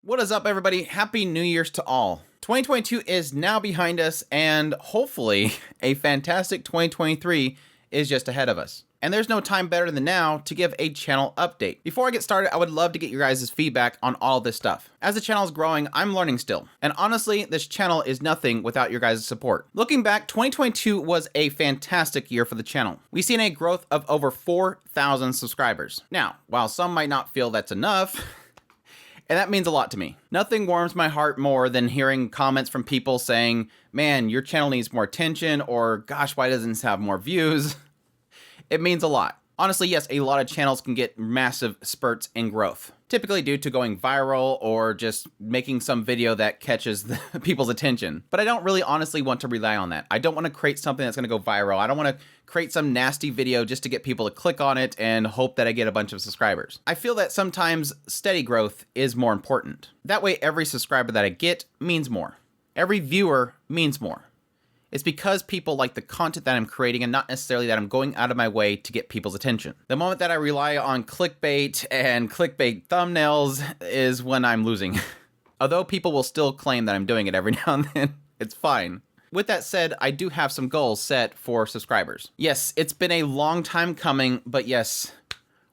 What is up, everybody? Happy New Year's to all. 2022 is now behind us, and hopefully a fantastic 2023 is just ahead of us. And there's no time better than now to give a channel update. Before I get started, I would love to get your guys' feedback on all this stuff. As the channel is growing, I'm learning still. And honestly, this channel is nothing without your guys' support. Looking back, 2022 was a fantastic year for the channel. We've seen a growth of over 4,000 subscribers. Now, while some might not feel that's enough, and that means a lot to me. Nothing warms my heart more than hearing comments from people saying, man, your channel needs more attention, or gosh, why doesn't this have more views? It means a lot. Honestly, yes, a lot of channels can get massive spurts in growth, typically due to going viral or just making some video that catches people's attention. But I don't really honestly want to rely on that. I don't want to create something that's going to go viral. I don't want to create some nasty video just to get people to click on it and hope that I get a bunch of subscribers. I feel that sometimes steady growth is more important. That way, every subscriber that I get means more. Every viewer means more. It's because people like the content that I'm creating and not necessarily that I'm going out of my way to get people's attention. The moment that I rely on clickbait and clickbait thumbnails is when I'm losing. Although people will still claim that I'm doing it every now and then, it's fine. With that said, I do have some goals set for subscribers. Yes, it's been a long time coming, but yes,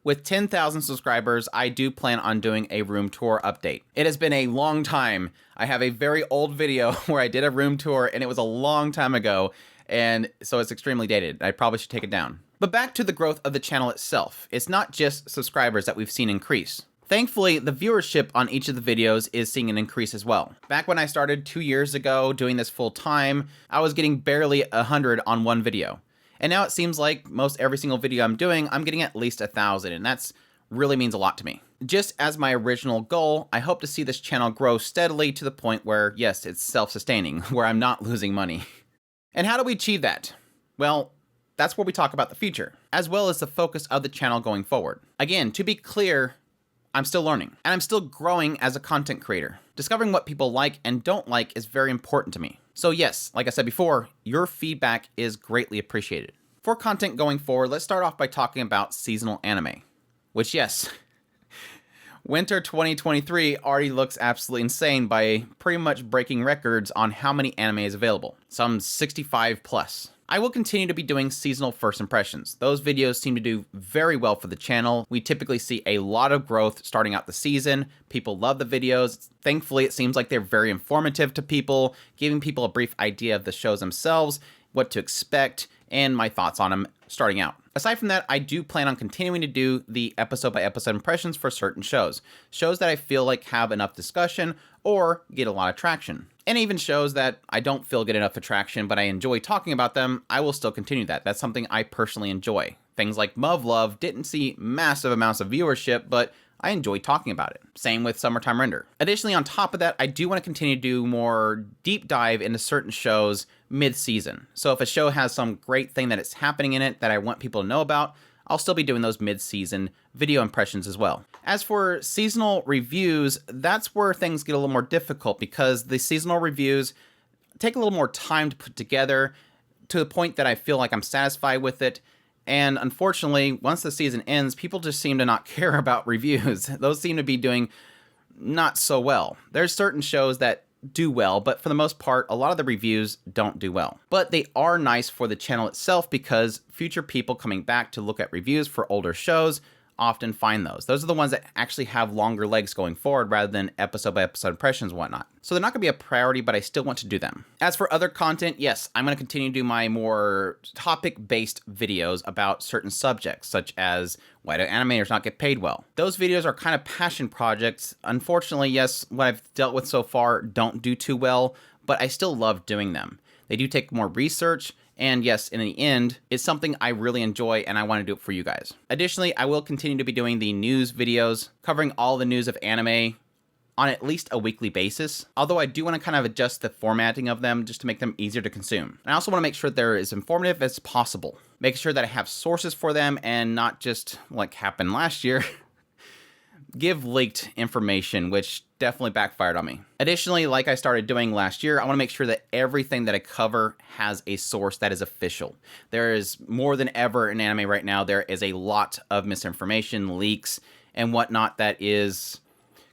with 10,000 subscribers, I do plan on doing a room tour update. It has been a long time. I have a very old video where I did a room tour, and it was a long time ago, and so it's extremely dated. I probably should take it down. But back to the growth of the channel itself. It's not just subscribers that we've seen increase. Thankfully, the viewership on each of the videos is seeing an increase as well. Back when I started 2 years ago doing this full time, I was getting barely 100 on one video. And now it seems like most every single video I'm doing, I'm getting at least 1,000, and that's really means a lot to me. Just as my original goal, I hope to see this channel grow steadily to the point where, yes, it's self-sustaining, where I'm not losing money. And how do we achieve that? Well, that's where we talk about the future, as well as the focus of the channel going forward. Again, to be clear, I'm still learning, and I'm still growing as a content creator. Discovering what people like and don't like is very important to me. So yes, like I said before, your feedback is greatly appreciated. For content going forward, let's start off by talking about seasonal anime. Which yes, winter 2023 already looks absolutely insane by pretty much breaking records on how many anime is available. Some 65 plus. I will continue to be doing seasonal first impressions. Those videos seem to do very well for the channel. We typically see a lot of growth starting out the season. People love the videos. Thankfully, it seems like they're very informative to people, giving people a brief idea of the shows themselves, what to expect, and my thoughts on them starting out. Aside from that, I do plan on continuing to do the episode by episode impressions for certain shows. Shows that I feel like have enough discussion or get a lot of traction. And even shows that I don't feel get enough attraction, but I enjoy talking about them, I will still continue that. That's something I personally enjoy. Things like Love didn't see massive amounts of viewership, but I enjoy talking about it. Same with Summertime Render. Additionally, on top of that, I do want to continue to do more deep dive into certain shows mid-season. So if a show has some great thing that is happening in it that I want people to know about, I'll still be doing those mid-season video impressions as well. As for seasonal reviews, that's where things get a little more difficult because the seasonal reviews take a little more time to put together to the point that I feel like I'm satisfied with it. And unfortunately, once the season ends, people just seem to not care about reviews. Those seem to be doing not so well. There's certain shows that do well, but for the most part, a lot of the reviews don't do well. But they are nice for the channel itself because future people coming back to look at reviews for older shows often find those. Those are the ones that actually have longer legs going forward rather than episode by episode impressions and whatnot. So they're not going to be a priority, but I still want to do them. As for other content, yes, I'm going to continue to do my more topic-based videos about certain subjects, such as why do animators not get paid well? Those videos are kind of passion projects. Unfortunately, yes, what I've dealt with so far don't do too well, but I still love doing them. They do take more research, and yes, in the end, it's something I really enjoy and I want to do it for you guys. Additionally, I will continue to be doing the news videos, covering all the news of anime on at least a weekly basis, although I do want to kind of adjust the formatting of them just to make them easier to consume. And I also want to make sure they're as informative as possible, make sure that I have sources for them and not just like happened last year, give leaked information, which definitely backfired on me. Additionally, like I started doing last year, I want to make sure that everything that I cover has a source that is official. There is more than ever in anime right now, there is a lot of misinformation, leaks, and whatnot that is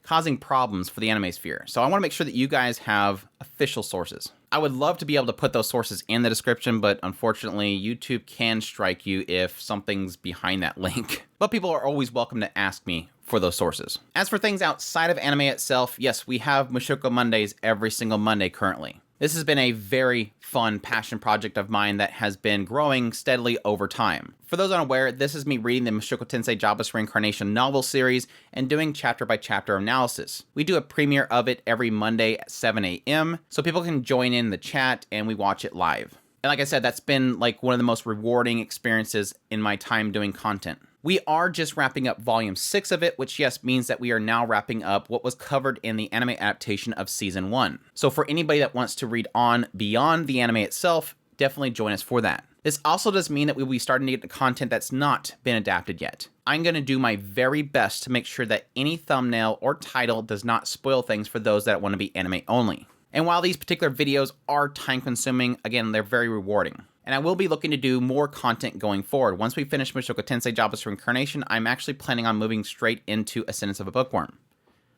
causing problems for the anime sphere. So I want to make sure that you guys have official sources. I would love to be able to put those sources in the description, but unfortunately, YouTube can strike you if something's behind that link. But people are always welcome to ask me for those sources. As for things outside of anime itself, yes, we have Mushoku Mondays every single Monday currently. This has been a very fun passion project of mine that has been growing steadily over time. For those unaware, this is me reading the Mushoku Tensei Jobless Reincarnation novel series and doing chapter by chapter analysis. We do a premiere of it every Monday at 7 a.m. so people can join in the chat and we watch it live. And like I said, that's been like one of the most rewarding experiences in my time doing content. We are just wrapping up volume 6 of it, which yes, means that we are now wrapping up what was covered in the anime adaptation of season 1. So for anybody that wants to read on beyond the anime itself, definitely join us for that. This also does mean that we will be starting to get the content that's not been adapted yet. I'm going to do my very best to make sure that any thumbnail or title does not spoil things for those that want to be anime only. And while these particular videos are time consuming, again, they're very rewarding. And I will be looking to do more content going forward. Once we finish Mushoku Tensei Jobless Reincarnation, I'm actually planning on moving straight into Ascendance of a Bookworm.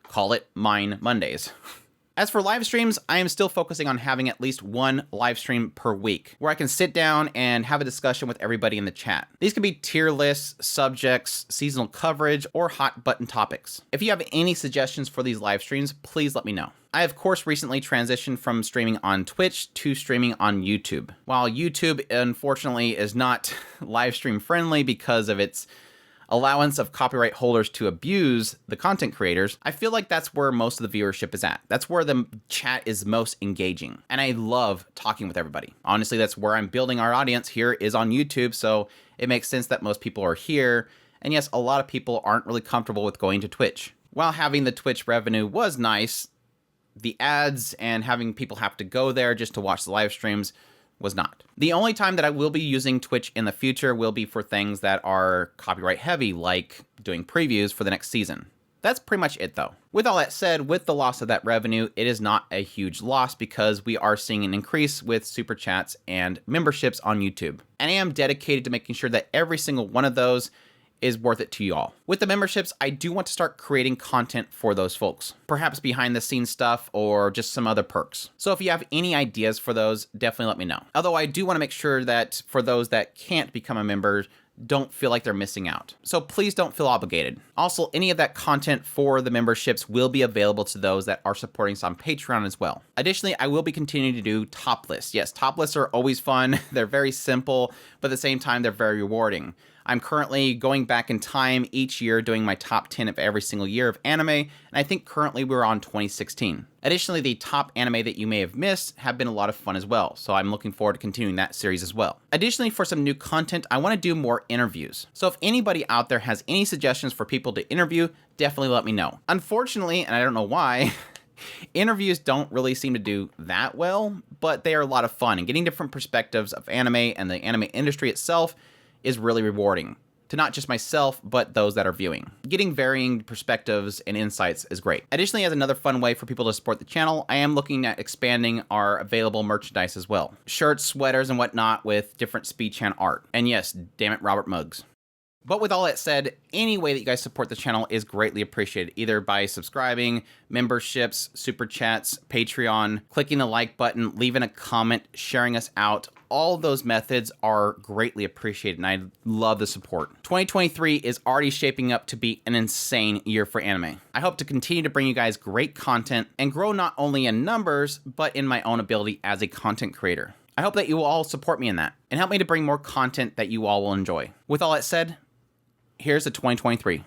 Call it Mine Mondays. As for live streams, I am still focusing on having at least one live stream per week, where I can sit down and have a discussion with everybody in the chat. These can be tier lists, subjects, seasonal coverage, or hot button topics. If you have any suggestions for these live streams, please let me know. I, of course, recently transitioned from streaming on Twitch to streaming on YouTube. While YouTube, unfortunately, is not live stream friendly because of its allowance of copyright holders to abuse the content creators, I feel like that's where most of the viewership is at. That's where the chat is most engaging. And I love talking with everybody. Honestly, that's where I'm building our audience here is on YouTube, so it makes sense that most people are here. And yes, a lot of people aren't really comfortable with going to Twitch. While having the Twitch revenue was nice, the ads and having people have to go there just to watch the live streams was not. The only time that I will be using Twitch in the future will be for things that are copyright heavy, like doing previews for the next season. That's pretty much it though. With all that said, with the loss of that revenue, it is not a huge loss because we are seeing an increase with super chats and memberships on YouTube. And I am dedicated to making sure that every single one of those is worth it to you all. With the memberships, I do want to start creating content for those folks. Perhaps behind the scenes stuff or just some other perks. So if you have any ideas for those, definitely let me know. Although I do want to make sure that for those that can't become a member, don't feel like they're missing out. So please don't feel obligated. Also, any of that content for the memberships will be available to those that are supporting us on Patreon as well. Additionally, I will be continuing to do top lists. Yes, top lists are always fun. They're very simple, but at the same time, they're very rewarding. I'm currently going back in time each year doing my top 10 of every single year of anime, and I think currently we're on 2016. Additionally, the top anime that you may have missed have been a lot of fun as well, so I'm looking forward to continuing that series as well. Additionally, for some new content, I want to do more interviews. So if anybody out there has any suggestions for people to interview, definitely let me know. Unfortunately, and I don't know why, interviews don't really seem to do that well, but they are a lot of fun, and getting different perspectives of anime and the anime industry itself is really rewarding to not just myself, but those that are viewing. Getting varying perspectives and insights is great. Additionally, as another fun way for people to support the channel, I am looking at expanding our available merchandise as well. Shirts, sweaters, and whatnot with different Speed Chan art. And yes, damn it, Robert mugs. But with all that said, any way that you guys support the channel is greatly appreciated, either by subscribing, memberships, super chats, Patreon, clicking the like button, leaving a comment, sharing us out. All of those methods are greatly appreciated, and I love the support. 2023 is already shaping up to be an insane year for anime. I hope to continue to bring you guys great content and grow not only in numbers, but in my own ability as a content creator. I hope that you will all support me in that and help me to bring more content that you all will enjoy. With all that said, here's the 2023.